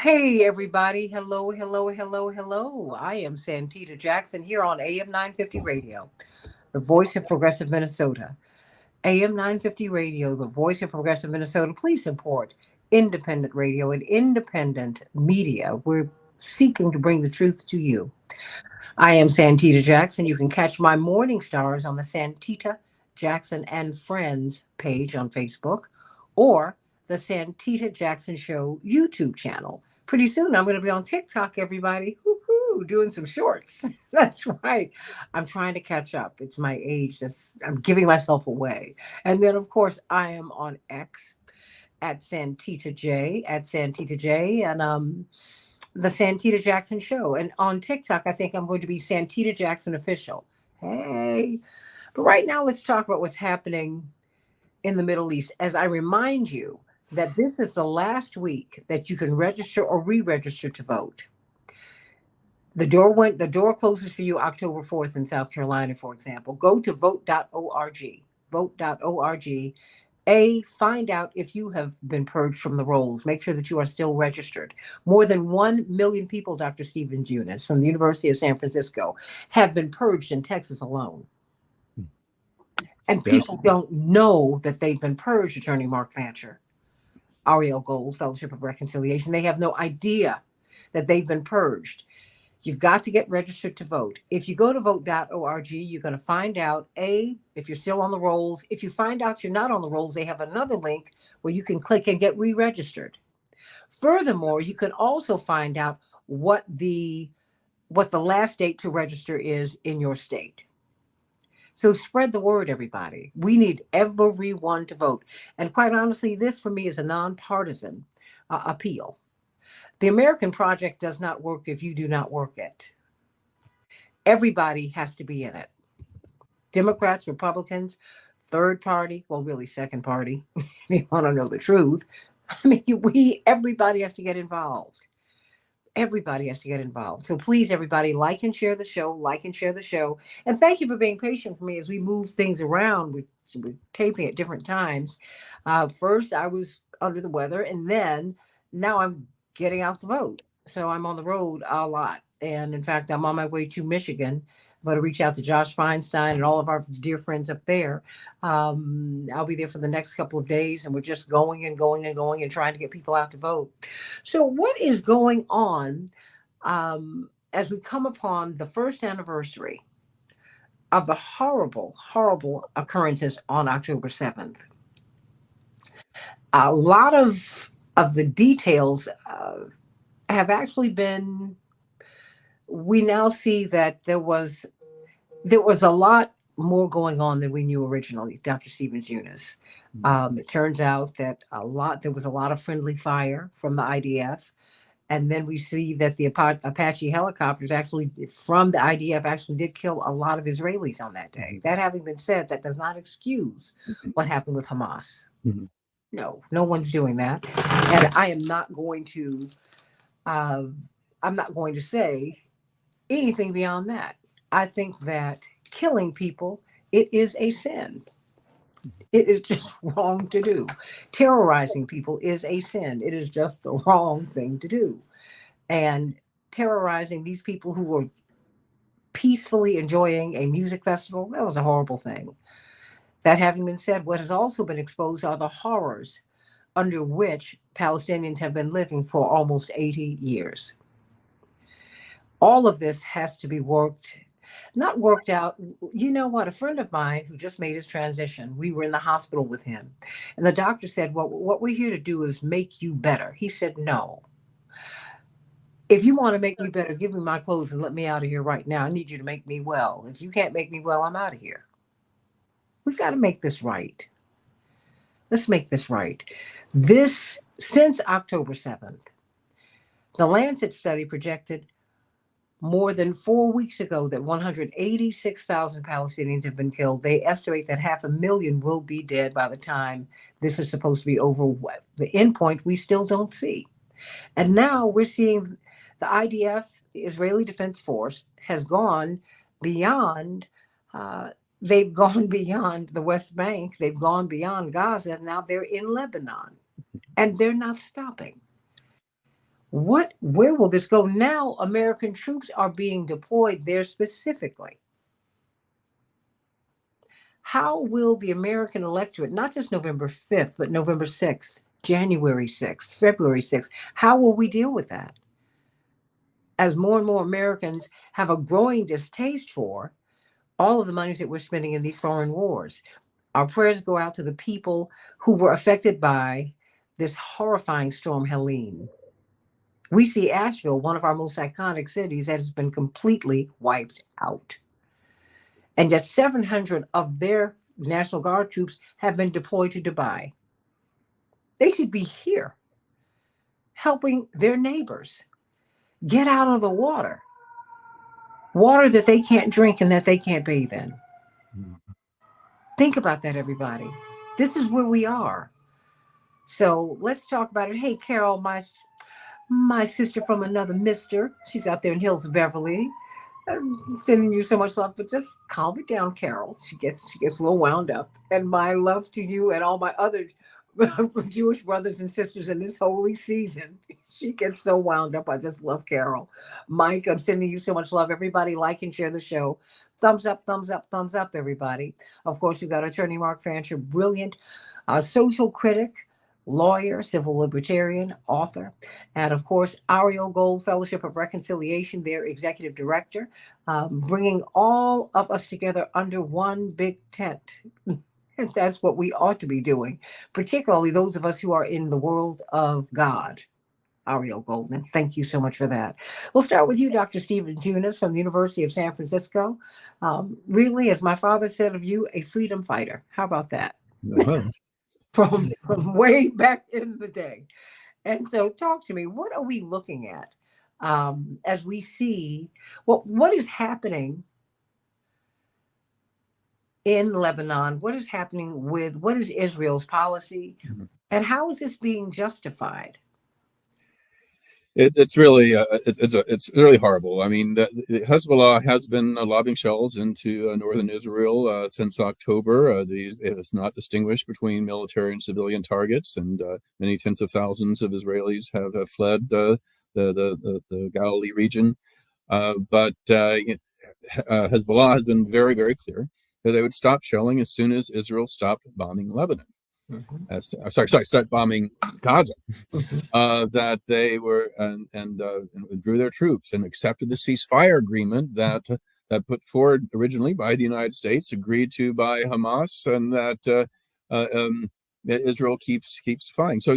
Hey, everybody. Hello, hello, hello, hello. I am Santita Jackson here on AM 950 Radio, the voice of progressive Minnesota. AM 950 Radio, the voice of progressive Minnesota. Please support independent radio and independent media. We're seeking to bring the truth to you. I am Santita Jackson. You can catch my morning stars on the Santita Jackson and Friends page on Facebook or the Santita Jackson Show YouTube channel. Pretty soon I'm going to be on TikTok, everybody. Woo-hoo, doing some shorts. That's right. I'm trying to catch up. It's my age. I'm giving myself away. And then, of course, I am on X at Santita J, and the Santita Jackson Show. And on TikTok, I think I'm going to be Santita Jackson Official. Hey. But right now, let's talk about what's happening in the Middle East. As I remind you that this is the last week that you can register or re-register to vote. The door closes for you October 4th in South Carolina, for example. Go to vote.org. Vote.org. Find out if you have been purged from the rolls. Make sure that you are still registered. More than 1 million people, Dr. Stevens Eunice from the University of San Francisco, have been purged in Texas alone. And Yes. people don't know that they've been purged, Attorney Mark Fancher, Ariel Gold, Fellowship of Reconciliation. They have no idea that they've been purged. You've got to get registered to vote. If you go to vote.org, you're going to find out, if you're still on the rolls. If you find out you're not on the rolls, they have another link where you can click and get re-registered. Furthermore, you can also find out what the last date to register is in your state. So spread the word, everybody. We need everyone to vote. And quite honestly, this for me is a nonpartisan appeal. The American project does not work if you do not work it. Everybody has to be in it. Democrats, Republicans, third party, well, really second party, if you want to know the truth. I mean, everybody has to get involved. Everybody has to get involved. So please, everybody, like and share the show, like and share the show. And thank you for being patient for me as we move things around. We're taping at different times. First, I was under the weather, and then now I'm getting out the vote. So I'm on the road a lot. And in fact, I'm on my way to Michigan. I'm going to reach out to Josh Feinstein and all of our dear friends up there. I'll be there for the next couple of days, and we're just going and going and going and trying to get people out to vote. So, what is going on as we come upon the first anniversary of the horrible, horrible occurrences on October 7th? A lot of the details have actually been. We now see that there was a lot more going on than we knew originally, Dr. Stevens Eunice. It turns out that there was a lot of friendly fire from the IDF. And then we see that the Apache helicopters actually from the IDF actually did kill a lot of Israelis on that day. That having been said, that does not excuse what happened with Hamas. Mhm. No one's doing that. And uh, I'm not going to say anything beyond that. I think that killing people, it is a sin. It is just wrong to do. Terrorizing people is a sin. It is just the wrong thing to do. And terrorizing these people who were peacefully enjoying a music festival, that was a horrible thing. That having been said, what has also been exposed are the horrors under which Palestinians have been living for almost 80 years. All of this has to be not worked out. You know what? A friend of mine who just made his transition, we were in the hospital with him. And the doctor said, well, what we're here to do is make you better. He said, no. If you want to make me better, give me my clothes and let me out of here right now. I need you to make me well. If you can't make me well, I'm out of here. We've got to make this right. Let's make this right. Since October 7th, the Lancet study projected more than 4 weeks ago that 186,000 Palestinians have been killed. They estimate that 500,000 will be dead by the time this is supposed to be over. The endpoint we still don't see. And now we're seeing the IDF, the Israeli Defense Force, has gone beyond. They've gone beyond the West Bank. They've gone beyond Gaza. Now they're in Lebanon, and they're not stopping. Where will this go? Now American troops are being deployed there specifically. How will the American electorate, not just November 5th, but November 6th, January 6th, February 6th, how will we deal with that? As more and more Americans have a growing distaste for all of the monies that we're spending in these foreign wars. Our prayers go out to the people who were affected by this horrifying storm, Helene. We see Asheville, one of our most iconic cities, that has been completely wiped out. And yet 700 of their National Guard troops have been deployed to Dubai. They should be here helping their neighbors get out of the water that they can't drink and that they can't bathe in. Think about that, everybody. This is where we are. So let's talk about it. Hey, Carol, my sister from another mister. She's out there in Hills of Beverly. I'm sending you so much love, but just calm it down, Carol. She gets a little wound up. And my love to you and all my other Jewish brothers and sisters in this holy season. She gets so wound up. I just love Carol. Mike, I'm sending you so much love. Everybody like and share the show. Thumbs up, thumbs up, thumbs up, everybody. Of course, you've got attorney Mark Fancher, brilliant social critic, lawyer, civil libertarian, author, and of course, Ariel Gold Fellowship of Reconciliation, their executive director, bringing all of us together under one big tent. And that's what we ought to be doing, particularly those of us who are in the world of God. Ariel Goldman, thank you so much for that. We'll start with you, Dr. Stephen Tunis from the University of San Francisco. Really, as my father said of you, a freedom fighter. How about that? Uh-huh. From way back in the day. And so talk to me, what are we looking at as we see what is happening in Lebanon? What is happening what is Israel's policy? Mhm. And how is this being justified? It's really it's really horrible. I mean, the Hezbollah has been lobbing shells into northern Israel since October. It has not distinguished between military and civilian targets, and many tens of thousands of Israelis have fled the Galilee region. But Hezbollah has been very, very clear that they would stop shelling as soon as Israel stopped bombing Lebanon. Start bombing Gaza. That they were and withdrew their troops and accepted the ceasefire agreement that put forward originally by the United States, agreed to by Hamas, and that Israel keeps fighting. So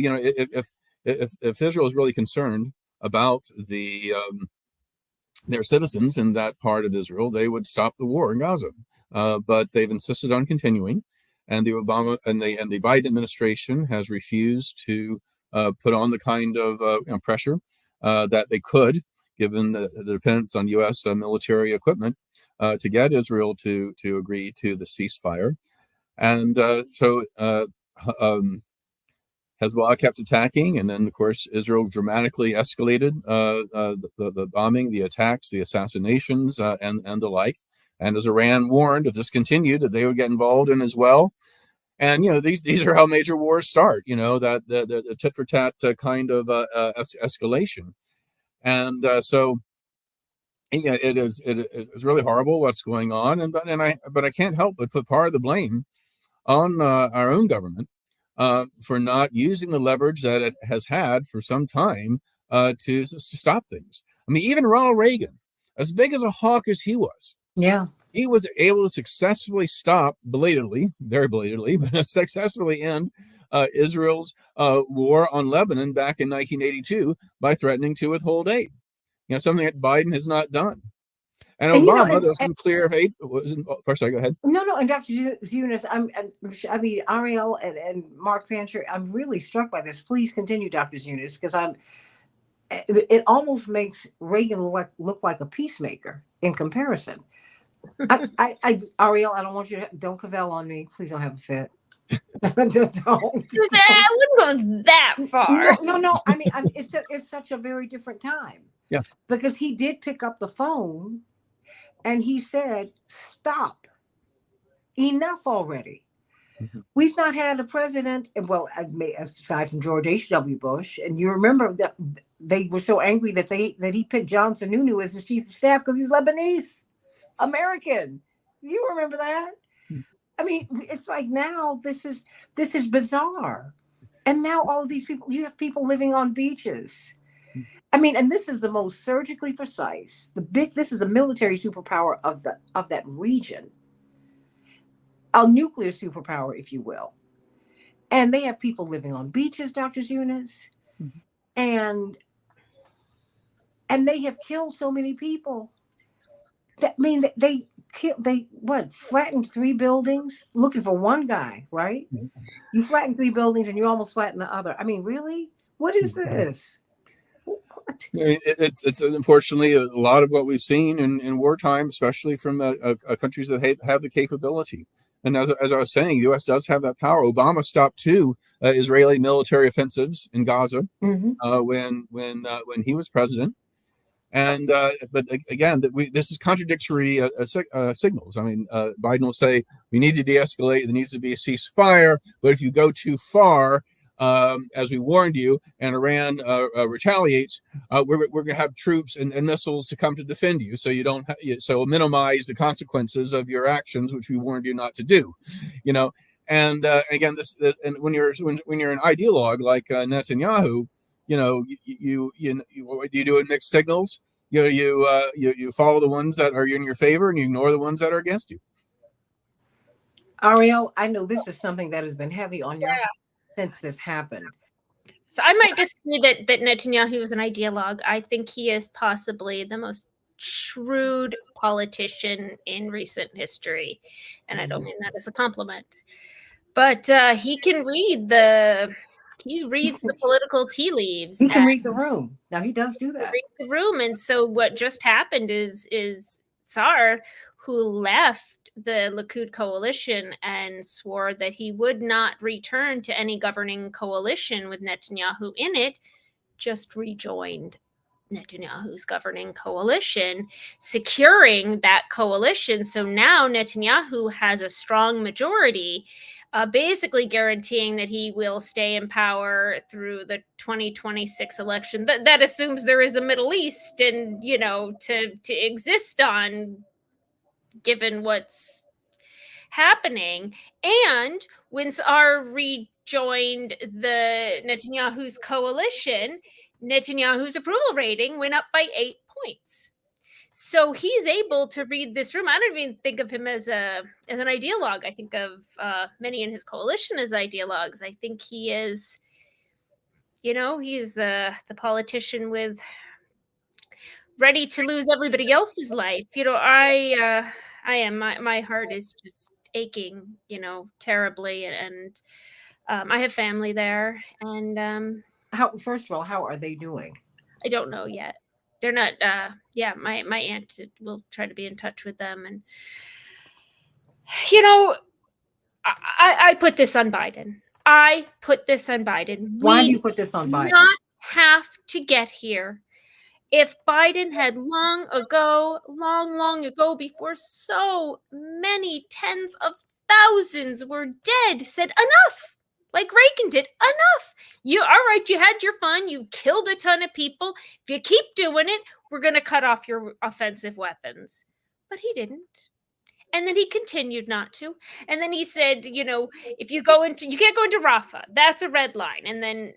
if Israel is really concerned about their citizens in that part of Israel, they would stop the war in Gaza. But they've insisted on continuing, and the Obama and the Biden administration has refused to put on the kind of pressure that they could, given the dependence on U.S. Military equipment, to get Israel to agree to the ceasefire. And so Hezbollah kept attacking, and then, of course, Israel dramatically escalated the bombing, the attacks, the assassinations, and the like. And as Iran warned, if this continued, that they would get involved in as well. And these are how major wars start. That the tit for tat kind of escalation. And so it is really horrible what's going on. But I can't help but put part of the blame on our own government for not using the leverage that it has had for some time to stop things. I mean, even Ronald Reagan, as big as a hawk as he was, he was able to successfully stop, very belatedly, but successfully end Israel's war on Lebanon back in 1982 by threatening to withhold aid. Something that Biden has not done. And Obama, there's some clear aid. Sorry, go ahead. No, and Dr. Zunis, I mean, Ariel and Mark Fancher, I'm really struck by this. Please continue, Dr. Zunis, because it almost makes Reagan look like a peacemaker in comparison. Ariel, I don't want you to, don't cavell on me. Please don't have a fit. don't. I wouldn't go that far. No. I mean, it's such a very different time. Yeah. Because he did pick up the phone and he said, stop. Enough already. We've not had a president, well, aside from George H.W. Bush, and you remember that they were so angry that he picked John Sununu as his chief of staff because he's Lebanese American. You remember that? I mean, it's like now this is bizarre, and now all of these people, you have people living on beaches. I mean, and this is the most surgically precise. This is a military superpower of that region, a nuclear superpower, if you will. And they have people living on beaches, Dr. Eunice, and they have killed so many people. That mean that they flattened 3 buildings looking for one guy, right? You flatten 3 buildings and you almost flatten the other. I mean, really? What is this? What? It's unfortunately a lot of what we've seen in wartime, especially from countries that have the capability. And as I was saying, the U.S. does have that power. Obama stopped 2 Israeli military offensives in Gaza when he was president. And but again, this is contradictory signals. I mean, Biden will say we need to de-escalate. There needs to be a ceasefire. But if you go too far, as we warned you, and Iran retaliates, we're going to have troops and missiles to come to defend you. So you don't so minimize the consequences of your actions, which we warned you not to do. You know, and again, this and when you're an ideologue like Netanyahu. You know, what do you do in mixed signals? You follow the ones that are in your favor and you ignore the ones that are against you. Ariel, I know this is something that has been heavy on your heart since this happened. So I might disagree that Netanyahu is an ideologue. I think he is possibly the most shrewd politician in recent history. And I don't mean that as a compliment. But he can read he reads the political tea leaves. He can read the room. Now he does do that. Read the room. And so what just happened is Tsar, who left the Likud coalition and swore that he would not return to any governing coalition with Netanyahu in it, just rejoined Netanyahu's governing coalition, securing that coalition. So now Netanyahu has a strong majority, basically guaranteeing that he will stay in power through the 2026 election. That assumes there is a Middle East and, to exist on, given what's happening. And when Sa'ar rejoined the Netanyahu's coalition, Netanyahu's approval rating went up by 8 points. So he's able to read this room. I don't even think of him as an ideologue. I think of many in his coalition as ideologues. I think he is, he's the politician with ready to lose everybody else's life. I am. My heart is just aching, terribly, and I have family there. And first of all, how are they doing? I don't know yet. They're not. My aunt will try to be in touch with them, and I put this on Biden. Why do you put this on Biden? Not have to get here. If Biden had long ago, before so many tens of thousands were dead, said enough. Like Reagan did, enough. You had your fun. You killed a ton of people. If you keep doing it, we're going to cut off your offensive weapons. But he didn't. And then he continued not to. And then he said, if you can't go into Rafah. That's a red line. And then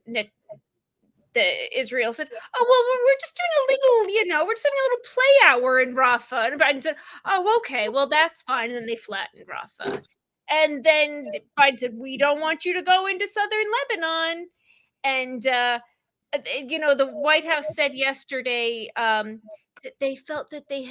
Israel said, oh, well, we're just doing a little, we're just having a little play hour in Rafah. And Biden said, oh, okay, well, that's fine. And then they flattened Rafah. And then Biden said, we don't want you to go into southern Lebanon. And, the White House said yesterday that they felt that they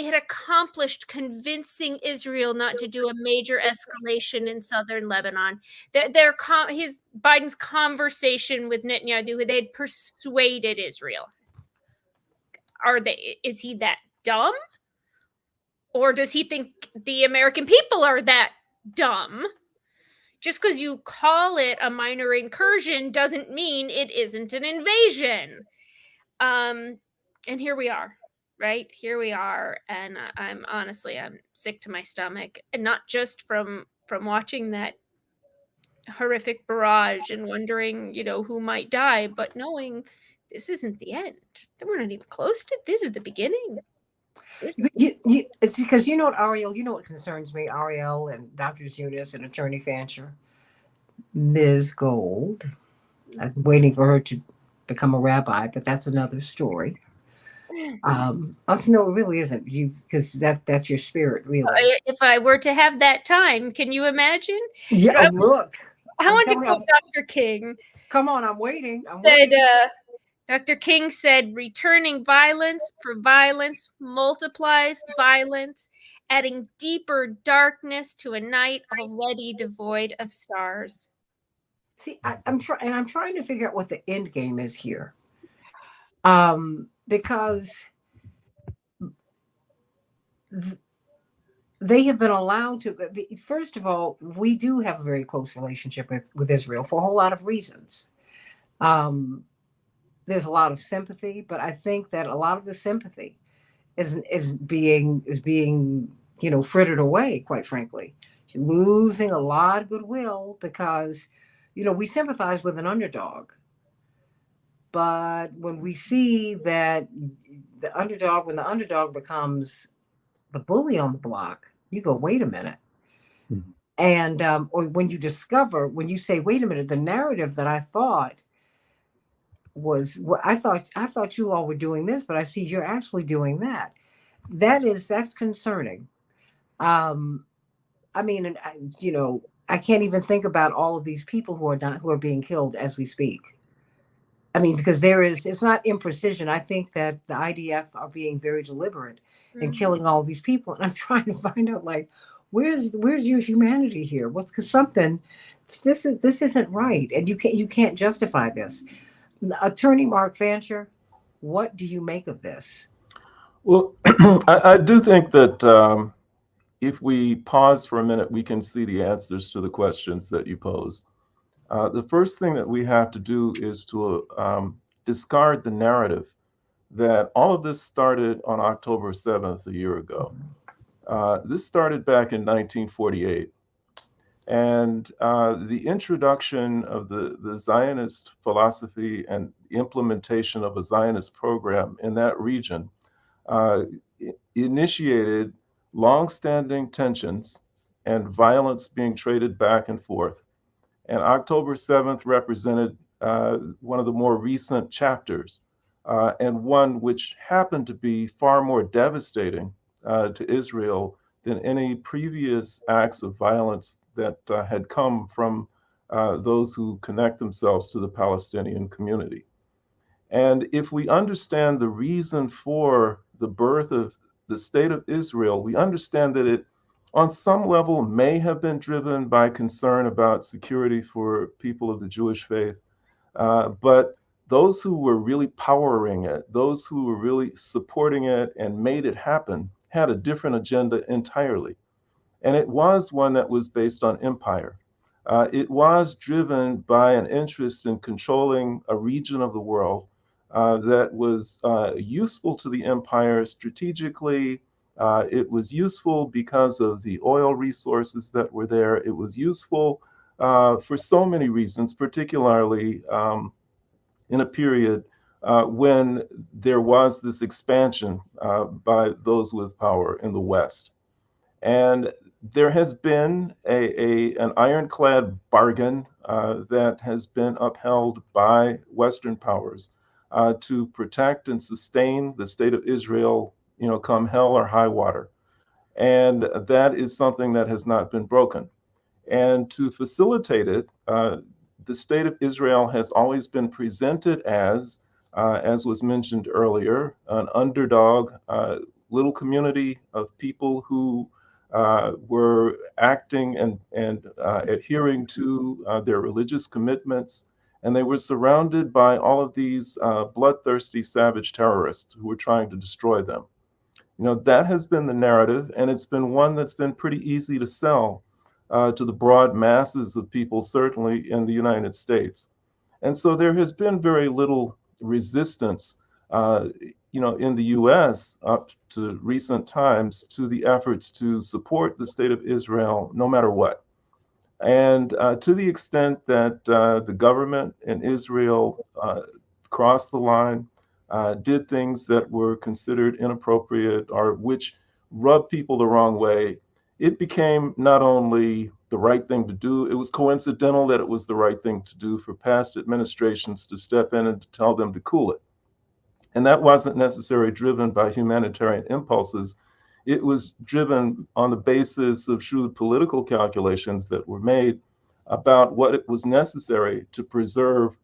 had accomplished convincing Israel not to do a major escalation in southern Lebanon. Biden's conversation with Netanyahu, they had persuaded Israel. Is he that dumb? Or does he think the American people are that dumb? Just because you call it a minor incursion doesn't mean it isn't an invasion. And here we are. Right? Here we are. And I'm sick to my stomach. And not just from from watching that horrific barrage and wondering, who might die, but knowing this isn't the end. We're not even close to this is the beginning. This is It's because you know what, Ariel, you know what concerns me, Ariel and Dr. Eunice and Attorney Fancher. Ms. Gold. I'm waiting for her to become a rabbi, but that's another story. No, it really isn't. You because that's your spirit, really. if I were to have that time, can you imagine? Yeah, look. I want to telling quote you, Dr. King. come on, I'm waiting. Said, Dr. King said, returning violence for violence multiplies violence, adding deeper darkness to a night already devoid of stars. See, I'm trying to figure out what the end game is here. Because they have been allowed to. First of all, we do have a very close relationship with Israel for a whole lot of reasons. There's a lot of sympathy, but I think that a lot of the sympathy is being frittered away. Quite frankly, you're losing a lot of goodwill because we sympathize with an underdog, but when we see that when the underdog becomes the bully on the block, you go, wait a minute. Mm-hmm. And or when you say, wait a minute, the narrative that I thought was I thought you all were doing this, but I see you're actually doing that. That's concerning. I mean, and I can't even think about all of these people who are being killed as we speak. I mean, because it's not imprecision. I think that the IDF are being very deliberate in killing all these people. And I'm trying to find out, like, where's your humanity here? Because this isn't right. And you can't justify this. Attorney Mark Fancher, what do you make of this? Well, I do think that if we pause for a minute, we can see the answers to the questions that you pose. The first thing that we have to do is to discard the narrative that all of this started on October 7th a year ago. This started back in 1948. And the introduction of the Zionist philosophy and implementation of a Zionist program in that region initiated longstanding tensions and violence being traded back and forth. And October 7th represented one of the more recent chapters, and one which happened to be far more devastating to Israel than any previous acts of violence that had come from those who connect themselves to the Palestinian community. And if we understand the reason for the birth of the state of Israel, we understand that it, on some level, may have been driven by concern about security for people of the Jewish faith. But those who were really powering it, those who were really supporting it and made it happen, had a different agenda entirely. And it was one that was based on empire. It was driven by an interest in controlling a region of the world that was useful to the empire strategically. It was useful because of the oil resources that were there. It was useful for so many reasons, particularly in a period when there was this expansion by those with power in the West. And there has been an ironclad bargain that has been upheld by Western powers to protect and sustain the state of Israel, come hell or high water. And that is something that has not been broken. And to facilitate it, the state of Israel has always been presented as was mentioned earlier, an underdog, little community of people who were acting and adhering to their religious commitments. And they were surrounded by all of these bloodthirsty, savage terrorists who were trying to destroy them. That has been the narrative, and it's been one that's been pretty easy to sell to the broad masses of people, certainly in the United States. And so there has been very little resistance, in the U.S. up to recent times to the efforts to support the state of Israel, no matter what. And to the extent that the government in Israel crossed the line, did things that were considered inappropriate or which rubbed people the wrong way, it became not only the right thing to do, it was coincidental that it was the right thing to do for past administrations to step in and to tell them to cool it. And that wasn't necessarily driven by humanitarian impulses. It was driven on the basis of shrewd political calculations that were made about what it was necessary to preserve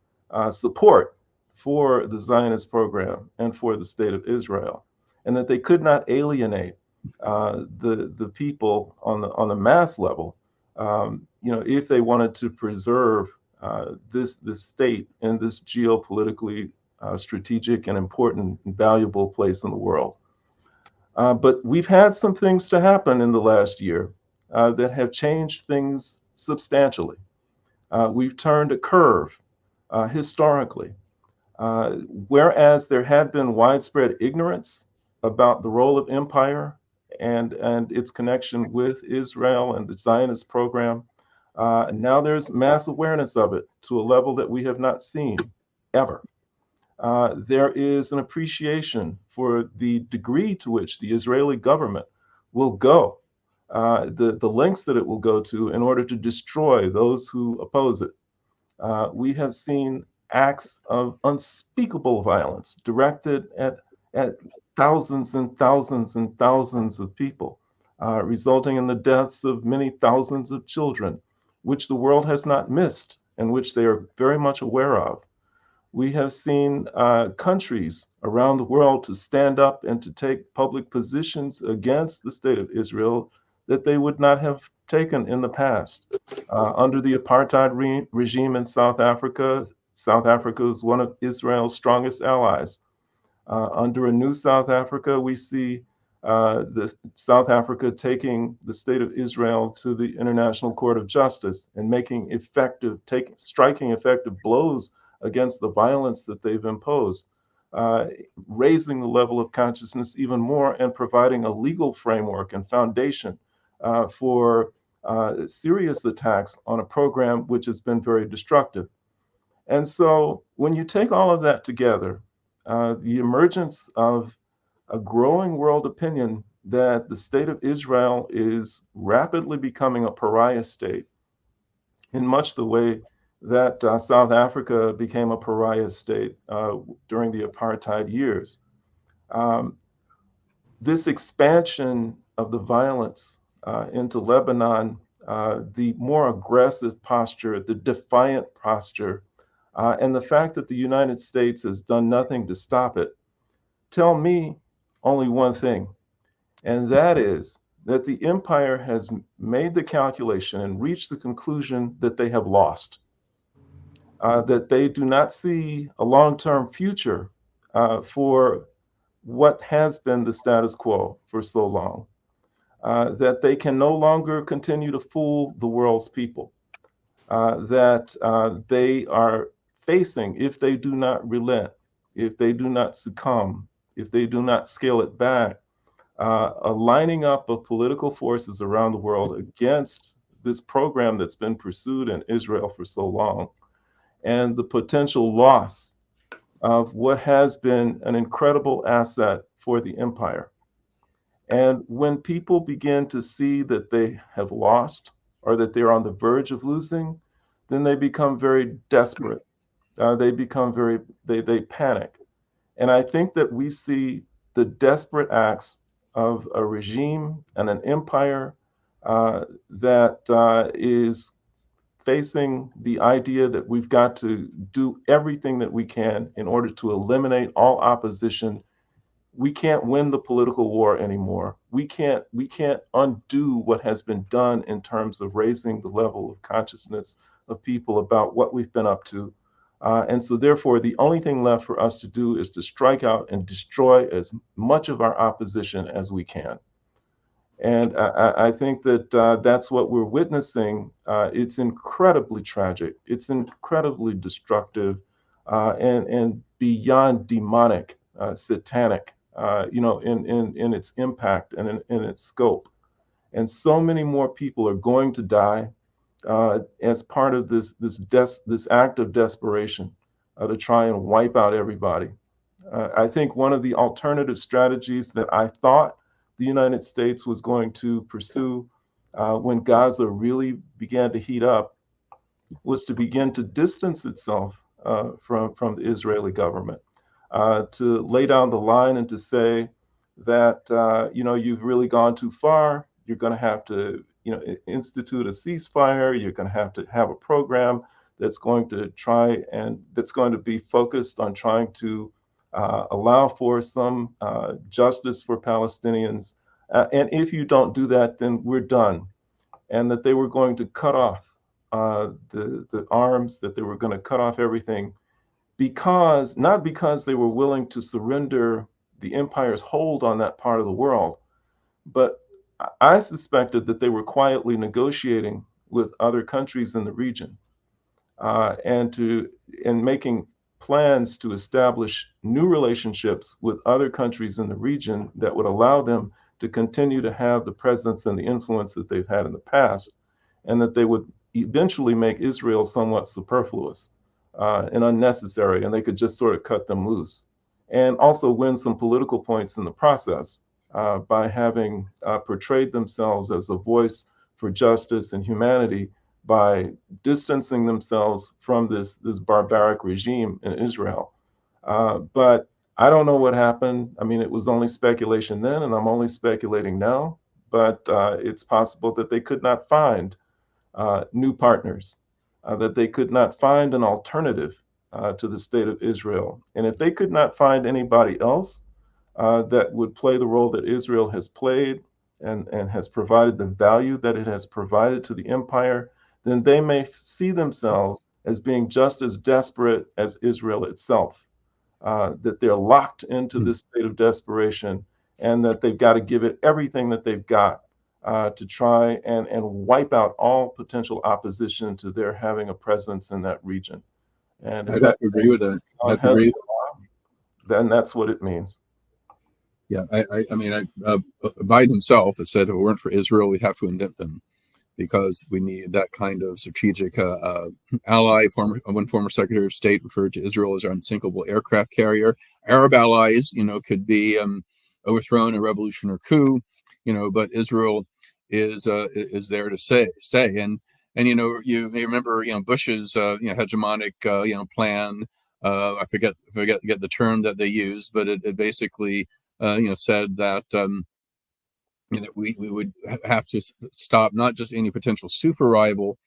support for the Zionist program and for the state of Israel, and that they could not alienate the people on the mass level, if they wanted to preserve this state and this geopolitically strategic and important and valuable place in the world. But we've had some things to happen in the last year that have changed things substantially. We've turned a curve historically. Whereas there had been widespread ignorance about the role of empire and its connection with Israel and the Zionist program, now there's mass awareness of it to a level that we have not seen ever. There is an appreciation for the degree to which the Israeli government will go, the lengths that it will go to in order to destroy those who oppose it. We have seen acts of unspeakable violence directed at thousands and thousands and thousands of people, resulting in the deaths of many thousands of children, which the world has not missed and which they are very much aware of. We have seen countries around the world to stand up and to take public positions against the state of Israel that they would not have taken in the past. Under the apartheid regime in South Africa is one of Israel's strongest allies. Under a new South Africa, we see the South Africa taking the state of Israel to the International Court of Justice and striking effective blows against the violence that they've imposed, raising the level of consciousness even more and providing a legal framework and foundation for serious attacks on a program which has been very destructive. And so when you take all of that together, the emergence of a growing world opinion that the state of Israel is rapidly becoming a pariah state in much the way that South Africa became a pariah state during the apartheid years. This expansion of the violence into Lebanon, the more aggressive posture, the defiant posture, and the fact that the United States has done nothing to stop it, tell me only one thing, and that is that the empire has made the calculation and reached the conclusion that they have lost, that they do not see a long-term future for what has been the status quo for so long, that they can no longer continue to fool the world's people, that they are facing, if they do not relent, if they do not succumb, if they do not scale it back, a lining up of political forces around the world against this program that's been pursued in Israel for so long, and the potential loss of what has been an incredible asset for the empire. And when people begin to see that they have lost or that they're on the verge of losing, then they become very desperate. They panic. And I think that we see the desperate acts of a regime and an empire that is facing the idea that we've got to do everything that we can in order to eliminate all opposition. We can't win the political war anymore. We can't undo what has been done in terms of raising the level of consciousness of people about what we've been up to. And so therefore, the only thing left for us to do is to strike out and destroy as much of our opposition as we can. And I think that that's what we're witnessing. It's incredibly tragic. It's incredibly destructive, and beyond demonic, satanic, in its impact and in its scope. And so many more people are going to die. as part of this act of desperation to try and wipe out everybody. I think one of the alternative strategies that I thought the United States was going to pursue when Gaza really began to heat up was to begin to distance itself from the Israeli government, to lay down the line and to say that you've really gone too far. You're going to have to institute a ceasefire. You're going to have a program that's going to be focused on trying to allow for some justice for Palestinians. And if you don't do that, then we're done. And that they were going to cut off the arms, that they were going to cut off everything, not because they were willing to surrender the empire's hold on that part of the world, but I suspected that they were quietly negotiating with other countries in the region, and making plans to establish new relationships with other countries in the region that would allow them to continue to have the presence and the influence that they've had in the past, and that they would eventually make Israel somewhat superfluous and unnecessary, and they could just sort of cut them loose, and also win some political points in the process by having portrayed themselves as a voice for justice and humanity by distancing themselves from this barbaric regime in Israel. But I don't know what happened. I mean, it was only speculation then, and I'm only speculating now. But it's possible that they could not find new partners, that they could not find an alternative to the state of Israel. And if they could not find anybody else that would play the role that Israel has played and has provided the value that it has provided to the empire, then they may see themselves as being just as desperate as Israel itself, that they're locked into this state of desperation, and that they've got to give it everything that they've got to try and wipe out all potential opposition to their having a presence in that region. And I'd have to agree with that. I'd have to agree. Then that's what it means. Yeah, I mean, Biden himself has said if it weren't for Israel, we'd have to invent them, because we need that kind of strategic ally. One former Secretary of State referred to Israel as our unsinkable aircraft carrier. Arab allies, could be overthrown, a revolution or coup, but Israel is there to stay. And you may remember, Bush's hegemonic plan. I forget the term that they used, but it basically said that that we would have to stop not just any potential superpower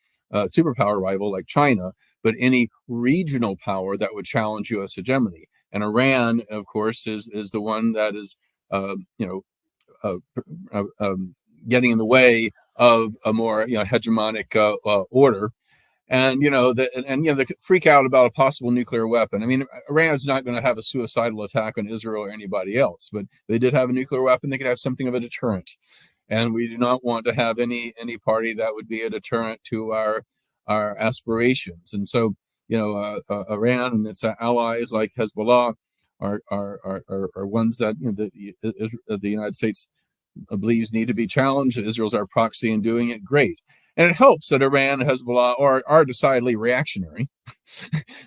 rival like China, but any regional power that would challenge U.S. hegemony. And Iran, of course, is the one that is getting in the way of a more hegemonic order. And they freak out about a possible nuclear weapon. I mean, Iran's not going to have a suicidal attack on Israel or anybody else, but they did have a nuclear weapon. They could have something of a deterrent, and we do not want to have any party that would be a deterrent to our aspirations. And so, Iran and its allies like Hezbollah are ones that the United States believes need to be challenged. Israel's our proxy in doing it. Great. And it helps that Iran and Hezbollah are decidedly reactionary,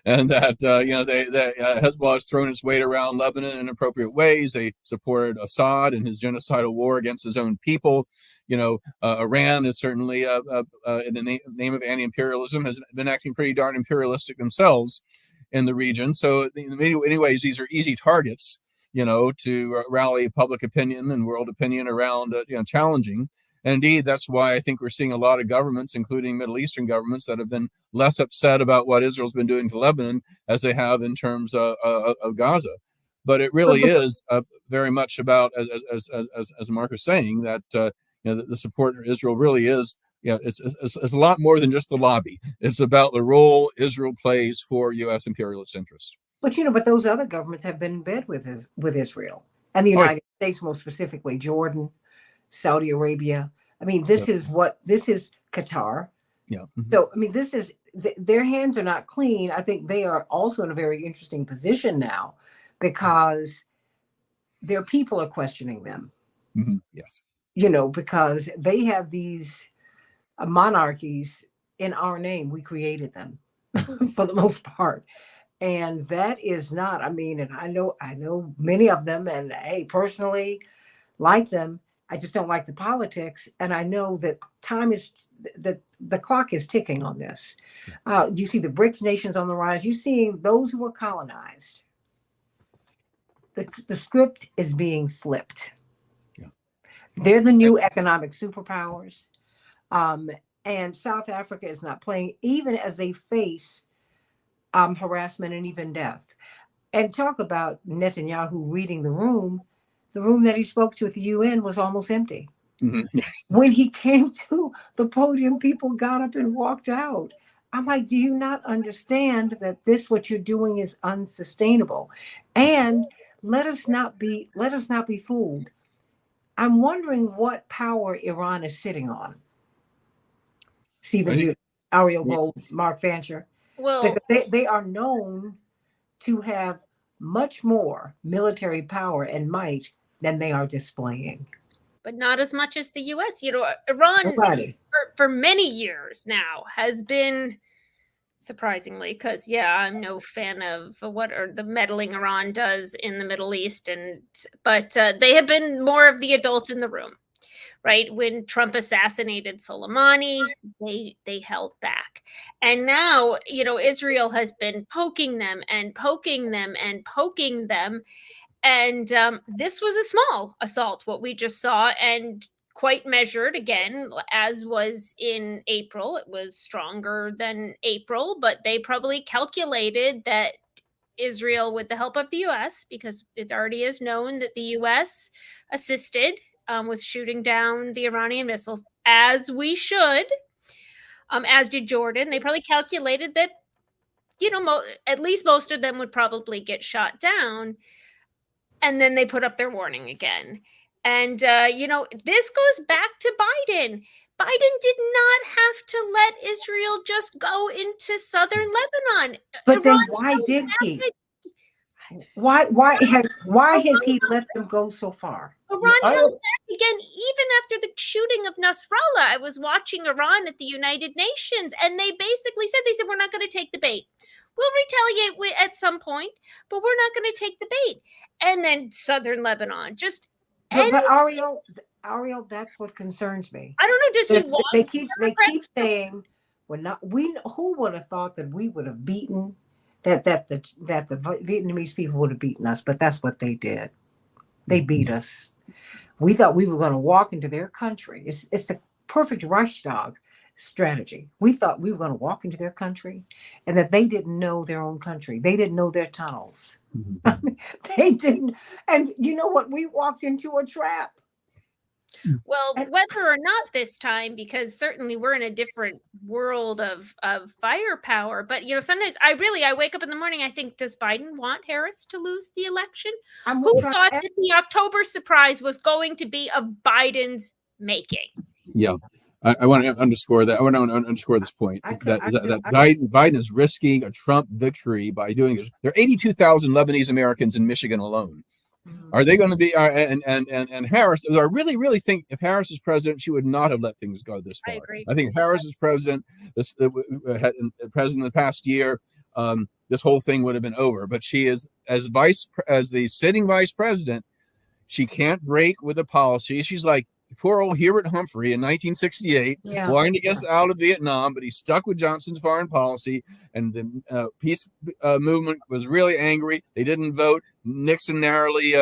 and that Hezbollah has thrown its weight around Lebanon in appropriate ways. They supported Assad in his genocidal war against his own people. Iran is certainly, in the name of anti-imperialism, has been acting pretty darn imperialistic themselves in the region. So in many ways, these are easy targets, to rally public opinion and world opinion around, challenging. And indeed, that's why I think we're seeing a lot of governments, including Middle Eastern governments, that have been less upset about what Israel's been doing to Lebanon as they have in terms of Gaza. But it really is very much about, as Mark was saying, that the support for Israel really is, it's a lot more than just the lobby. It's about the role Israel plays for U.S. imperialist interest. But those other governments have been in bed with Israel and the United States, most specifically Jordan, Saudi Arabia. I mean, this is Qatar. Yeah. Mm-hmm. So, I mean, their hands are not clean. I think they are also in a very interesting position now because their people are questioning them. Mm-hmm. Yes. Because they have these monarchies in our name. We created them for the most part. And that is not, I mean, and I know many of them, and hey, personally like them. I just don't like the politics. And I know that time is the clock is ticking on this. You see the BRICS nations on the rise. You seeing those who were colonized. The script is being flipped. Yeah. They're the new economic superpowers. Um, and South Africa is not playing, even as they face harassment and even death. And talk about Netanyahu reading the room that he spoke to at the UN was almost empty. Mhm. Yes. When he came to the podium, people got up and walked out. I'm like, do you not understand that what you're doing is unsustainable? And let us not be fooled. I'm wondering what power Iran is sitting on. Stephen I think, Judith, Ariel Gold, Mark Fancher, Well, because they are known to have much more military power and might than they are displaying. but not as much as the US. Iran Nobody. for many years now has been, surprisingly, because I'm no fan of what the meddling Iran does in the Middle East, but they have been more of the adult in the room. Right when Trump assassinated Soleimani, they held back, and now Israel has been poking them and poking them and poking them, and this was a small assault, what we just saw, and quite measured again, as was in April. It was stronger than April, but they probably calculated that Israel, with the help of the US, because it already is known that the US assisted with shooting down the Iranian missiles, as we should, as did Jordan. They probably calculated that, at least most of them would probably get shot down. And then they put up their warning again. And, this goes back to Biden. Biden did not have to let Israel just go into southern Lebanon. But then Iran why did he? had- Why has he let them go so far? Iran I held back again, even after the shooting of Nasrallah. I was watching Iran at the United Nations, and they basically said, we're not going to take the bait. We'll retaliate at some point, but we're not going to take the bait. And then southern Lebanon, just But Ariel, that's what concerns me. I don't know. Does he want? They keep saying we're not. Who would have thought that we would have beaten that the Vietnamese people would have beaten us? But that's what they did. They beat us. We thought we were going to walk into their country. It's the perfect Reichstag strategy. We thought we were going to walk into their country, and that they didn't know their own country. They didn't know their tunnels. Mhm. They didn't. And you know what? We walked into a trap. Well, whether or not this time, because certainly we're in a different world of firepower. But sometimes I wake up in the morning, I think, does Biden want Harris to lose the election? Who thought that the October surprise was going to be of Biden's making? Yeah. I want to underscore that. I want to underscore this point that Biden is risking a Trump victory by doing this. There are 82,000 Lebanese Americans in Michigan alone. Are they going to be? And Harris? I really think if Harris is president, she would not have let things go this far. I agree. I think Harris is president. President the past year, this whole thing would have been over. But she is as the sitting vice president. She can't break with a policy. She's like poor old Herbert Humphrey in 1968, wanting to get us out of Vietnam, but he stuck with Johnson's foreign policy, and the peace movement was really angry. They didn't vote. Nixon narrowly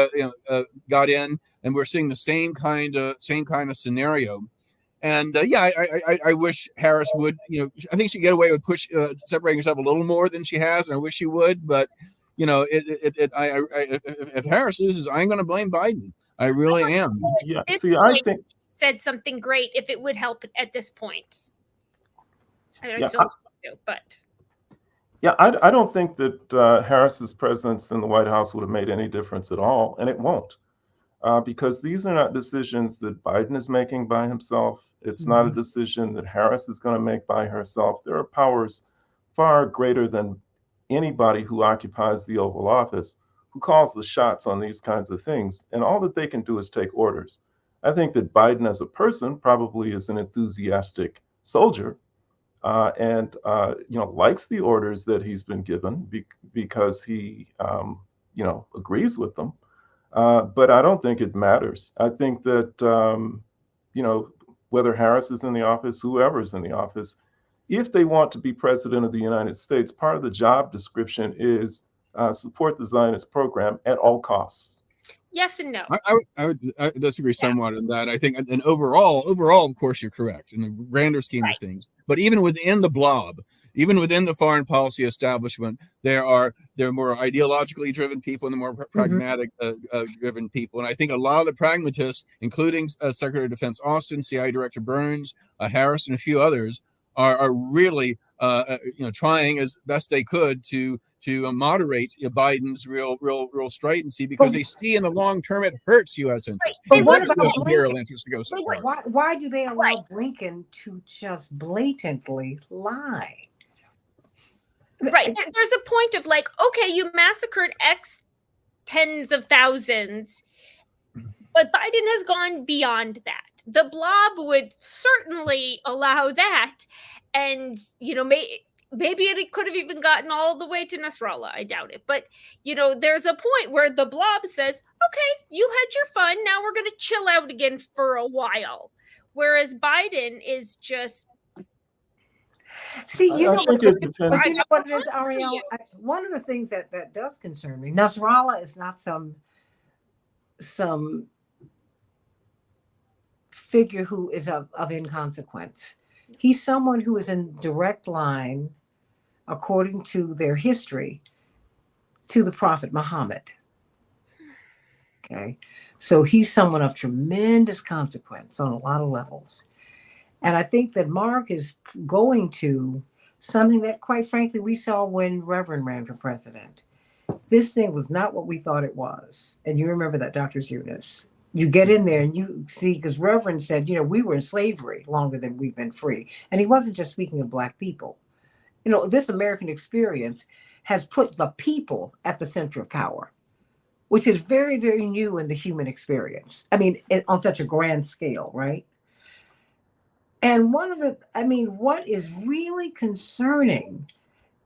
got in, and we're seeing the same kind of scenario. And I wish Harris would. I think she'd get away with separating herself a little more than she has, and I wish she would. But if Harris loses, I'm going to blame Biden. I really am. Yeah. See, I think said something great if it would help at this point. I don't think that Harris's presence in the White House would have made any difference at all, and it won't, because these are not decisions that Biden is making by himself. It's not a decision that Harris is going to make by herself. There are powers far greater than anybody who occupies the Oval Office who calls the shots on these kinds of things, and all that they can do is take orders. I think that Biden as a person probably is an enthusiastic soldier, and likes the orders that he's been given because he agrees with them. But I don't think it matters. I think that whether Harris is in the office, whoever is in the office, if they want to be president of the United States, part of the job description is support the Zionist program at all costs. Yes and no. I would disagree somewhat in that. I think, and overall, of course, you're correct in the grander scheme of things. But even within the blob, even within the foreign policy establishment, there are more ideologically driven people and the more pragmatic driven people. And I think a lot of the pragmatists, including Secretary of Defense Austin, CIA Director Burns, Harris, and a few others, are really trying as best they could to moderate Biden's real stridency, because they see in the long term it hurts U.S. interests. But what about imperial interests to go so far? Why do they allow Blinken to just blatantly lie? Right. There's a point of like, okay, you massacred X tens of thousands, but Biden has gone beyond that. The blob would certainly allow that. And, maybe it could have even gotten all the way to Nasrallah. I doubt it. But, there's a point where the blob says, okay, you had your fun. Now we're going to chill out again for a while. Whereas Biden is just. See, I think it depends. But you know what it is, Ariel? One of the things that does concern me, Nasrallah is not some figure who is of inconsequence. He's someone who is in direct line, according to their history, to the Prophet Muhammad. Okay, so he's someone of tremendous consequence on a lot of levels. And I think that Mark is going to something that, quite frankly, we saw when Reverend ran for president. This thing was not what we thought it was. And you remember that, Dr. Zunis. You get in there and you see, because Reverend said, we were in slavery longer than we've been free. And he wasn't just speaking of Black people. This American experience has put the people at the center of power, which is very, very new in the human experience. I mean, on such a grand scale, right? And what is really concerning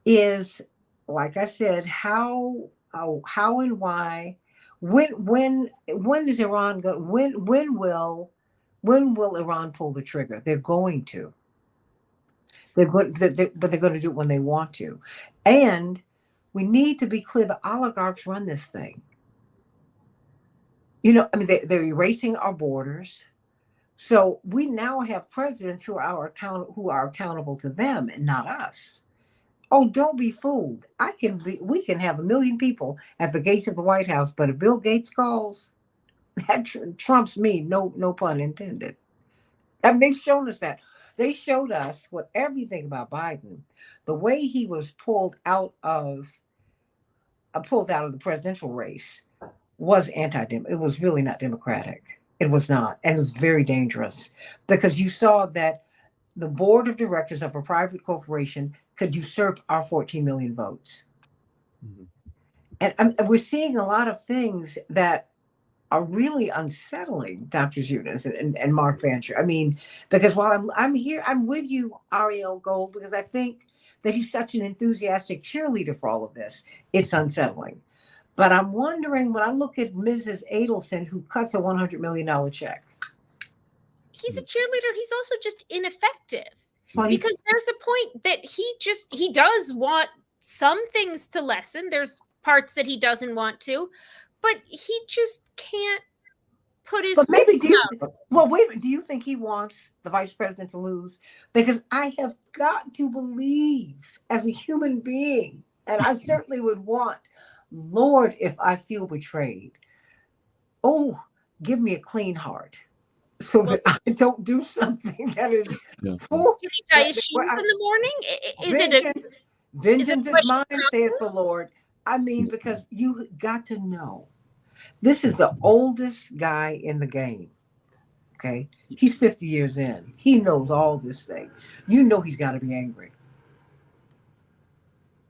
is, like I said, how and why, when is Iran going? When will Iran pull the trigger? They're going to. But they're going to do it when they want to. And we need to be clear: the oligarchs run this thing. They're erasing our borders. So we now have presidents who are accountable to them and not us. Oh, don't be fooled. We can have 1 million people at the gates of the White House, but if Bill Gates calls, that trumps me. No pun intended. I mean, they've shown us that. They showed us what everything about Biden, the way he was pulled out of the presidential race was it was really not democratic. It was not. And it was very dangerous because you saw that the board of directors of a private corporation could usurp our 14 million votes. Mm-hmm. And we're seeing a lot of things that are really unsettling, Dr. Zunis and Mark Fancher. I mean, because while I'm here, I'm with you, Ariel Gold, because I think that he's such an enthusiastic cheerleader for all of this. It's unsettling. But I'm wondering, when I look at Mrs. Adelson, who cuts a $100 million check. He's a cheerleader. He's also just ineffective. Well, because there's a point that he does want some things to lessen. There's parts that he doesn't want to, but he just can't put his. But maybe well, wait a minute. Do you think he wants the vice president to lose? Because I have got to believe, as a human being, and I certainly would want, Lord, if I feel betrayed, oh, give me a clean heart, so that I don't do something that is. Can he tie his shoes in the morning? Vengeance is mine, saith the Lord. I mean, because you got to know, this is the oldest guy in the game. Okay, he's 50 years in. He knows all this thing. He's got to be angry.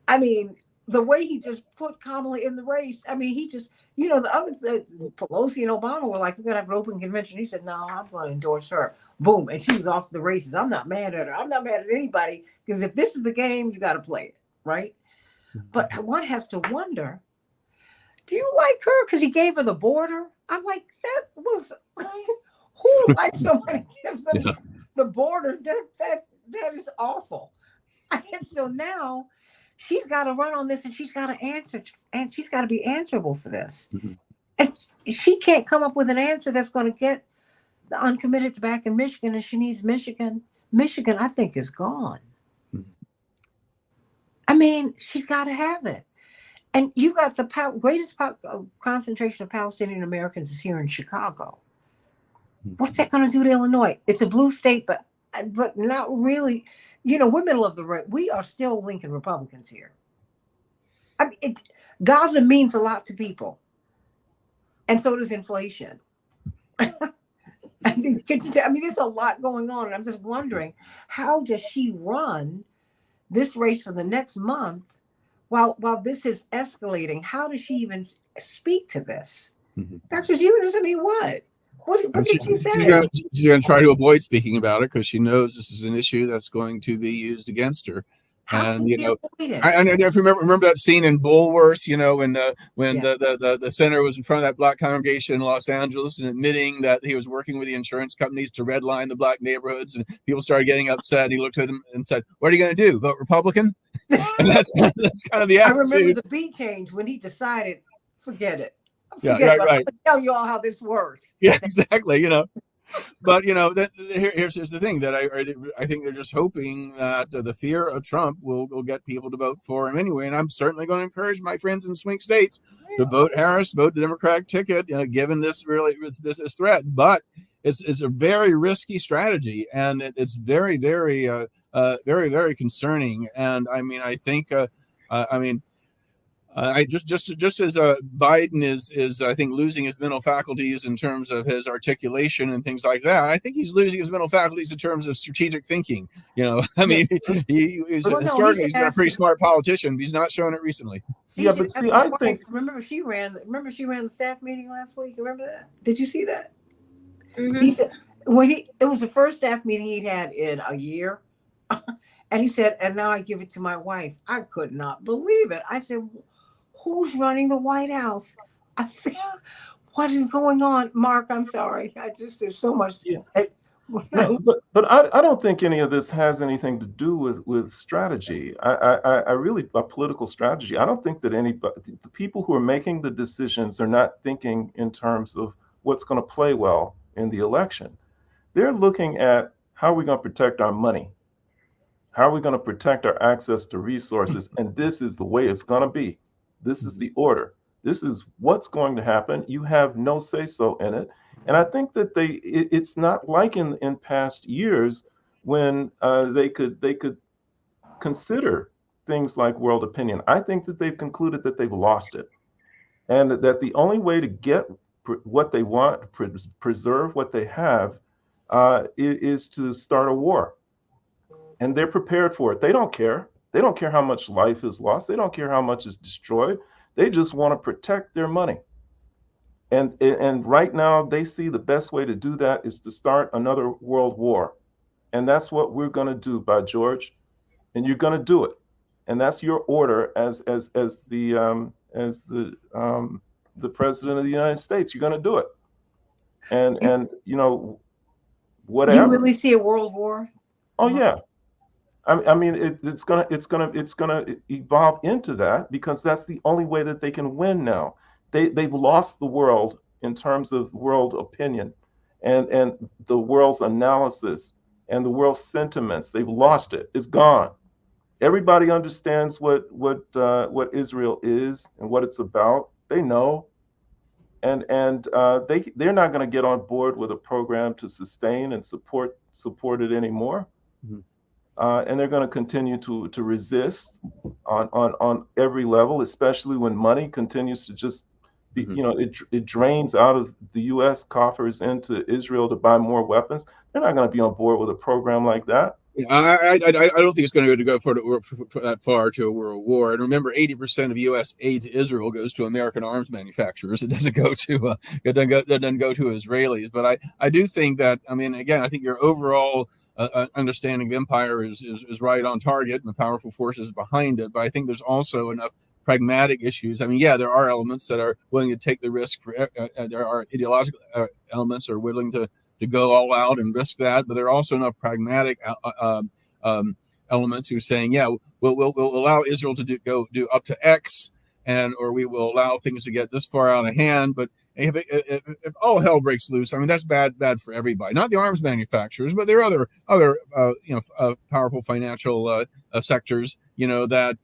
I mean, the way he just put Kamala in the race. I mean, he just, the other Pelosi and Obama were like, we're gonna have an open convention. He said, no, I'm going to endorse her. Boom, and she was off to the races. I'm not mad at her. I'm not mad at anybody, because if this is the game, you got to play it, right? But one has to wonder, do you like her because he gave her the border? I'm like, that was who like somebody gives them the border? That is awful. And so now she's got to run on this, and she's got to answer, and she's got to be answerable for this. And she can't come up with an answer that's going to get the uncommitteds back in Michigan, and she needs Michigan. Michigan, I think, is gone. I mean, she's got to have it. And you got the greatest concentration of Palestinian Americans is here in Chicago. What's that going to do to Illinois? It's a blue state, but not really. We're middle of the road. We are still Lincoln Republicans here. I mean, Gaza means a lot to people, and so does inflation. I mean, there's a lot going on, and I'm just wondering, how does she run this race for the next month while this is escalating? How does she even speak to this? Dr. Stevens, I mean, what? What did she say? She's going to try to avoid speaking about it because she knows this is an issue that's going to be used against her. How And can I if you remember that scene in Bulworth, when the senator was in front of that black congregation in Los Angeles and admitting that he was working with the insurance companies to redline the black neighborhoods, and people started getting upset. He looked at him and said, "What are you going to do? Vote Republican?" And that's kind of the attitude. I remember the beat change when he decided, forget it. Right. I'll tell you all how this works. Yeah, exactly. But here's the thing that I think they're just hoping that the fear of Trump will get people to vote for him anyway. And I'm certainly going to encourage my friends in swing states to vote Harris, vote the Democratic ticket, given this threat. But it's a very risky strategy, and it's very, very, very, very concerning. And I mean, I think, I just as Biden is I think losing his mental faculties in terms of his articulation and things like that. I think he's losing his mental faculties in terms of strategic thinking. I mean, he's historically he's been a pretty smart politician, but he's not shown it recently. Yeah, but see, I think remember she ran the staff meeting last week. Remember that? Did you see that? Mm-hmm. He said it was the first staff meeting he'd had in a year, and he said, "And now I give it to my wife." I could not believe it. I said, who's running the White House? I feel, what is going on? Mark, I'm sorry. There's so much. Yeah. No, but I don't think any of this has anything to do with strategy. I really, a political strategy. I don't think that the people who are making the decisions are not thinking in terms of what's going to play well in the election. They're looking at how are we going to protect our money? How are we going to protect our access to resources? And this is the way it's going to be. This is the order. This is what's going to happen. You have no say-so in it. And I think that it's not like in past years when they could consider things like world opinion. I think that they've concluded that they've lost it, and that the only way to get what they want, preserve what they have, is to start a war. And they're prepared for it. They don't care. They don't care how much life is lost. They don't care how much is destroyed. They just want to protect their money. And right now they see the best way to do that is to start another world war. And that's what we're going to do, by George. And you're going to do it. And that's your order as the president of the United States. You're going to do it. And whatever. You really see a world war? Oh yeah. I mean, it's gonna evolve into that, because that's the only way that they can win now. They've lost the world in terms of world opinion, and the world's analysis and the world's sentiments. They've lost it. It's gone. Everybody understands what Israel is and what it's about. They know, and they're not going to get on board with a program to sustain and support it anymore. Mm-hmm. And they're going to continue to resist on every level, especially when money continues to just be, it drains out of the U.S. coffers into Israel to buy more weapons. They're not going to be on board with a program like that. I don't think it's going to go for that far to a world war. And remember, 80% of U.S. aid to Israel goes to American arms manufacturers. It doesn't go to doesn't go to Israelis. But I do think that, I mean, again, I think your overall understanding of empire is right on target, and the powerful forces behind it. But I think there's also enough pragmatic issues. I mean, yeah, there are elements that are willing to take the risk for. There are ideological elements that are willing to go all out and risk that, but there are also enough pragmatic elements who are saying, yeah, we'll allow Israel to do up to X, and or we will allow things to get this far out of hand. But if all hell breaks loose, I mean, that's bad for everybody. Not the arms manufacturers, but there are other powerful financial sectors, that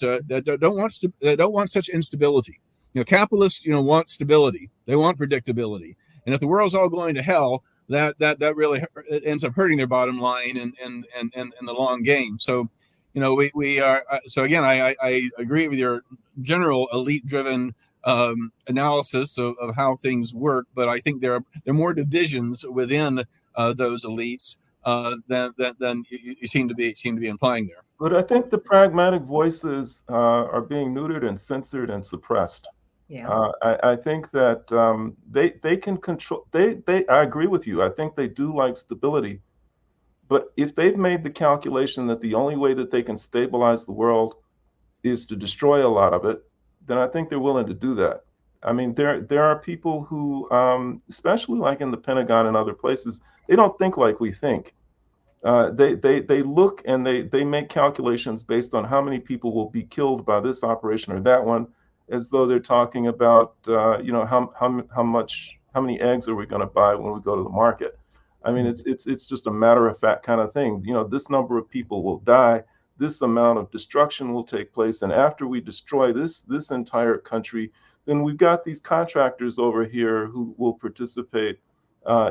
don't want such instability. Capitalists, want stability. They want predictability. And if the world's all going to hell, that really ends up hurting their bottom line in the long game. So, we are. So again, I agree with your general elite-driven analysis of how things work, but I think there are more divisions within those elites than you seem to be implying there. But I think the pragmatic voices are being neutered and censored and suppressed. Yeah. I think that they can control. I agree with you. I think they do like stability, but if they've made the calculation that the only way that they can stabilize the world is to destroy a lot of it, then I think they're willing to do that. I mean, there are people who, especially like in the Pentagon and other places, they don't think like we think. They look and they make calculations based on how many people will be killed by this operation or that one, as though they're talking about how many eggs are we going to buy when we go to the market. I mean, it's just a matter of fact kind of thing. This number of people will die, this amount of destruction will take place, and after we destroy this entire country, then we've got these contractors over here who will participate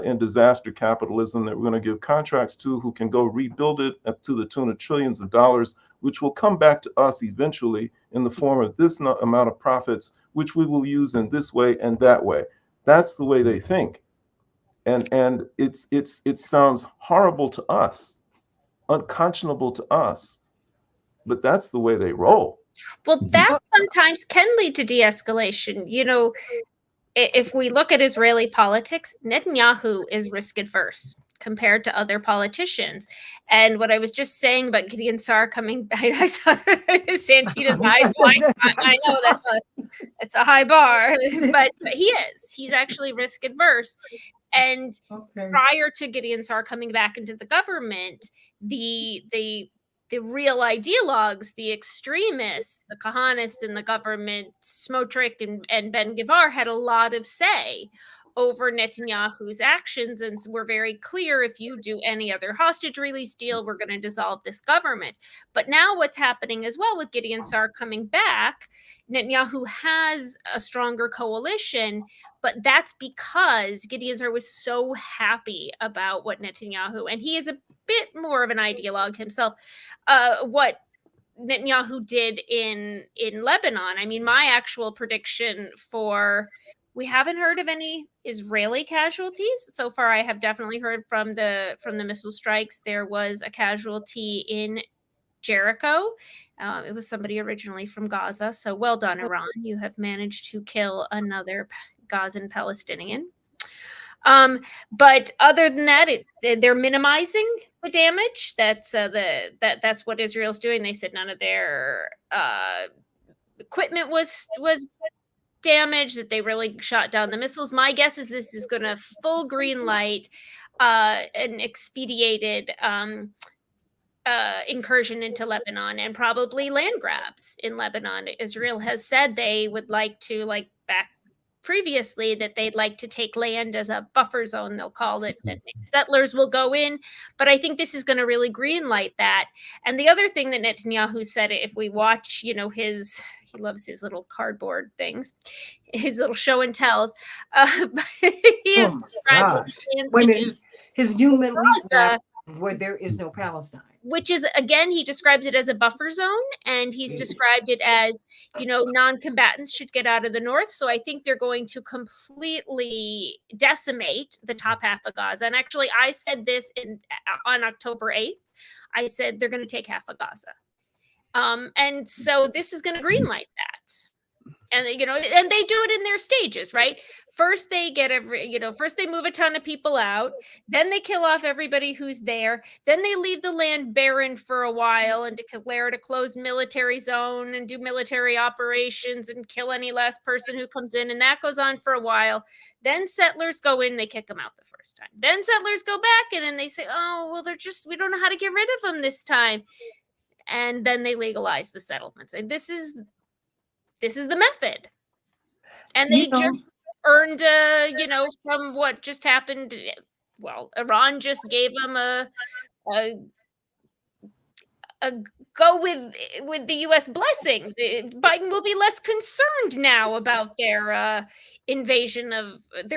in disaster capitalism that we're going to give contracts to, who can go rebuild it to the tune of trillions of dollars, which will come back to us eventually in the form of this amount of profits, which we will use in this way and that way. That's the way they think. And it sounds horrible to us, unconscionable to us, but that's the way they roll. Well, that sometimes can lead to de-escalation. If we look at Israeli politics, Netanyahu is risk adverse compared to other politicians. And what I was just saying about Gideon Saar coming back, I saw Santita's eyes wide. I know that's a high bar, but he's actually risk adverse. And prior to Gideon Saar coming back into the government, the real ideologues, the extremists, the Kahanists in the government, Smotrich and Ben Givar, had a lot of say over Netanyahu's actions and were very clear, if you do any other hostage release deal, we're going to dissolve this government. But now what's happening as well with Gideon Saar coming back, Netanyahu has a stronger coalition, but that's because Gideon Saar was so happy about what Netanyahu, and he is a bit more of an ideologue himself, what Netanyahu did in Lebanon. I mean, my actual prediction we haven't heard of any Israeli casualties so far. I have definitely heard from the missile strikes. There was a casualty in Jericho. It was somebody originally from Gaza. So well done, Iran. You have managed to kill another Gazan Palestinian. But other than that, they're minimizing the damage. That's what Israel's doing. They said none of their equipment was damaged, that they really shot down the missiles. My guess is this is going to full green light an expedited incursion into Lebanon and probably land grabs in Lebanon. Israel has said they would like to, like back previously, that they'd like to take land as a buffer zone, they'll call it, that settlers will go in. But I think this is going to really green light that. And the other thing that Netanyahu said, if we watch, he loves his little cardboard things, his little show and tells. His new Middle East map where there is no Palestine. Which is, again, he describes it as a buffer zone, and he's described it as, non-combatants should get out of the north. So I think they're going to completely decimate the top half of Gaza. And actually, I said this on October 8th. I said they're going to take half of Gaza. And so this is going to greenlight that. And and they do it in their stages, right? First they get first they move a ton of people out, then they kill off everybody who's there, then they leave the land barren for a while and declare it a closed military zone and do military operations and kill any last person who comes in, and that goes on for a while. Then settlers go in, they kick them out the first time. Then settlers go back in and they say, oh, well, we don't know how to get rid of them this time. And then they legalize the settlements. And this is the method. And they just earned, from what just happened. Well, Iran just gave them a go with the U.S. blessings. Biden will be less concerned now about their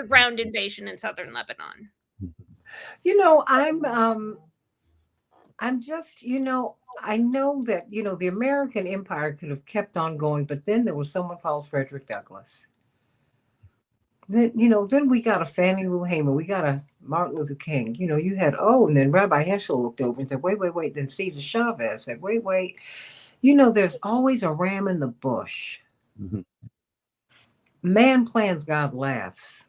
ground invasion in southern Lebanon. I'm just, I know that, the American empire could have kept on going, but then there was someone called Frederick Douglass. Then we got a Fannie Lou Hamer, we got a Martin Luther King, you had, and then Rabbi Heschel looked over and said, wait. Then Cesar Chavez said, wait. There's always a ram in the bush. Mm-hmm. Man plans, God laughs.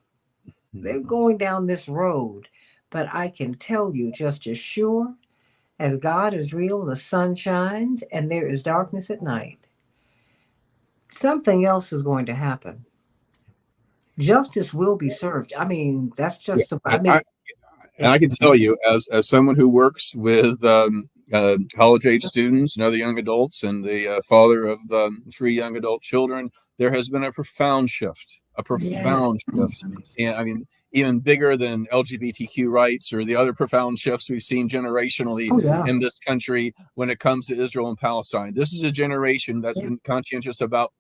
They're going down this road, but I can tell you just as sure as God is real, the sun shines, and there is darkness at night, something else is going to happen. Justice will be served. I mean, that's just and I can tell you, as someone who works with college age students and other young adults, and the father of 3 young adult children, there has been a profound shift. And I mean, even bigger than LGBTQ rights or the other profound shifts we've seen generationally in this country when it comes to Israel and Palestine. This is a generation that's been conscientious about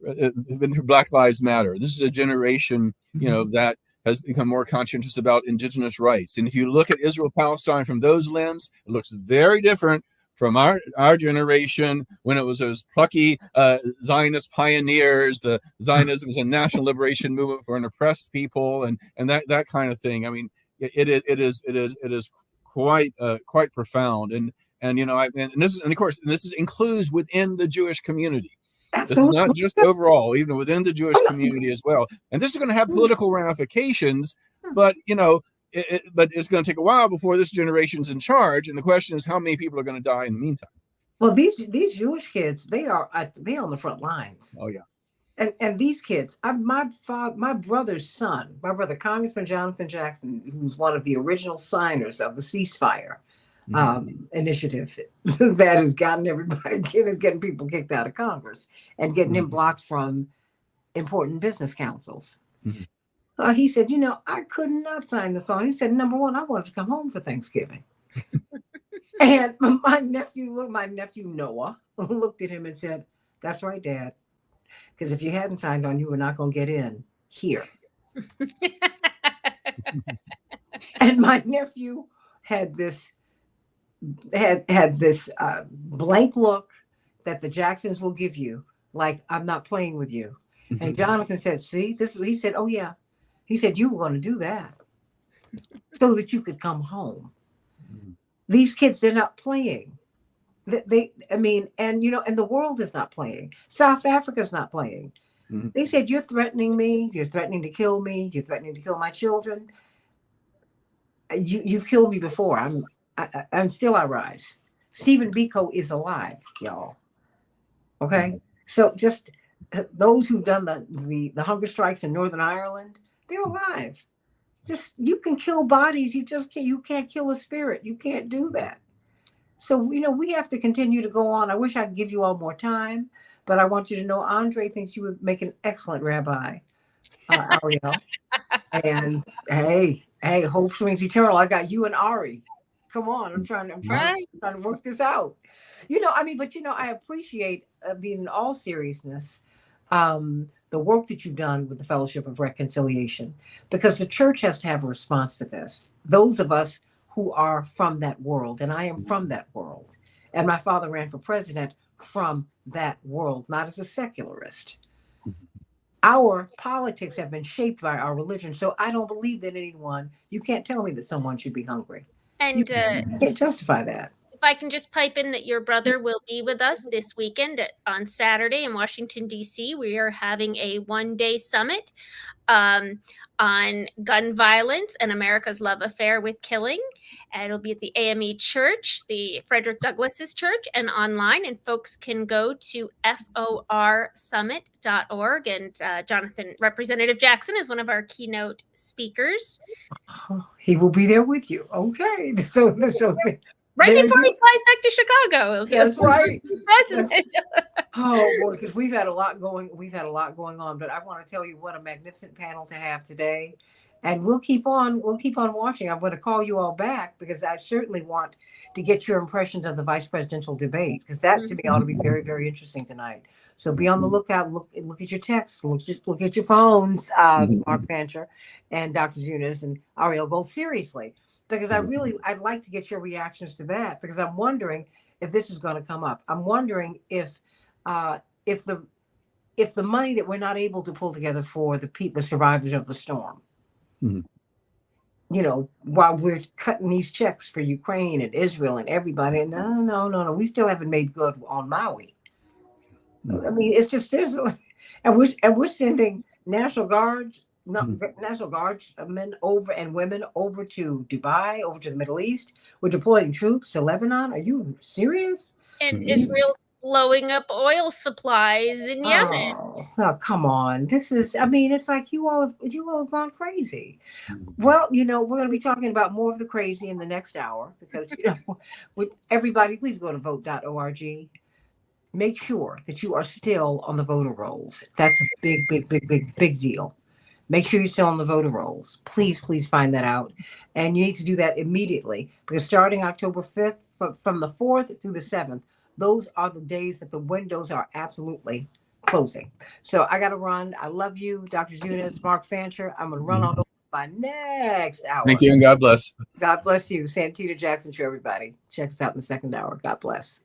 Black Lives Matter. This is a generation, that has become more conscientious about indigenous rights. And if you look at Israel Palestine from those lenses, it looks very different from our generation, when it was those plucky Zionist pioneers. The Zionism was a national liberation movement for an oppressed people, and that kind of thing. I mean, it is quite profound, and of course this includes within the Jewish community. Absolutely. This is not just overall, even within the Jewish community as well. And this is going to have political ramifications, but but it's going to take a while before this generation's in charge. And the question is, how many people are going to die in the meantime? Well, these Jewish kids, they're on the front lines. Oh yeah. And these kids, my brother's son, my brother Congressman Jonathan Jackson, who's one of the original signers of the ceasefire initiative that has gotten getting people kicked out of Congress and getting him blocked from important business councils. Mm-hmm. He said, I could not sign this on. He said, number one, I wanted to come home for Thanksgiving. And my nephew Noah looked at him and said, that's right, Dad. Because if you hadn't signed on, you were not going to get in here. And my nephew had this blank look that the Jacksons will give you, like, I'm not playing with you. And Jonathan said, see, he said, oh yeah. He said, you were going to do that so that you could come home. These kids, they're not playing. And the world is not playing. South Africa's not playing. Mm-hmm. They said, you're threatening me. You're threatening to kill me. You're threatening to kill my children. You've killed me before. And still I rise. Stephen Biko is alive, y'all. Okay? Mm-hmm. So just those who've done the hunger strikes in Northern Ireland, they're alive. Just, you can kill bodies. You can't kill a spirit. You can't do that. So, we have to continue to go on. I wish I could give you all more time, but I want you to know Andre thinks you would make an excellent rabbi, Ariel. And hey, hope springs eternal. I got you and Ari. Come on, I'm trying to work this out. I appreciate, being in all seriousness, the work that you've done with the Fellowship of Reconciliation, because the church has to have a response to this. Those of us who are from that world, and I am from that world, and my father ran for president from that world, not as a secularist. Our politics have been shaped by our religion, so I don't believe that you can't tell me that someone should be hungry. And you can't justify that. I can just pipe in that your brother will be with us this weekend on Saturday in Washington, D.C. We are having a one-day summit on gun violence and America's love affair with killing. And it'll be at the AME Church, the Frederick Douglass's church, and online. And folks can go to forsummit.org. And Jonathan, Representative Jackson, is one of our keynote speakers. He will be there with you. Okay. So Right there before you- he flies back to Chicago. That's right. President. Oh boy, because we've had a lot going on, but I want to tell you what a magnificent panel to have today. And we'll keep on watching. I'm going to call you all back because I certainly want to get your impressions of the vice presidential debate, because that to me ought to be very, very interesting tonight. So be on the lookout. Look at your texts. Look at your phones, Mark Fancher and Dr. Zunis and Ariel Gold, seriously, because I'd like to get your reactions to that, because I'm wondering if this is going to come up. I'm wondering if the money that we're not able to pull together for the survivors of the storm, you know, while we're cutting these checks for Ukraine and Israel and everybody, no, we still haven't made good on Maui. I mean, it's just and we're sending National Guards men over and women over to Dubai, over to the Middle East. We're deploying troops to Lebanon. Are you serious? And Israel blowing up oil supplies in Yemen. Oh, come on. It's like you all have gone crazy. Well, you know, we're going to be talking about more of the crazy in the next hour, because, you know, everybody, please go to vote.org. Make sure that you are still on the voter rolls. That's a big deal. Make sure you're still on the voter rolls. Please find that out. And you need to do that immediately, because starting October 5th, from the 4th through the 7th, those are the days that the windows are absolutely closing. So I got to run. I love you, Dr. Zunis, Mark Fancher. I'm going to run on over by next hour. Thank you, and God bless. God bless you. Santita Jackson Show, everybody. Check us out in the second hour. God bless.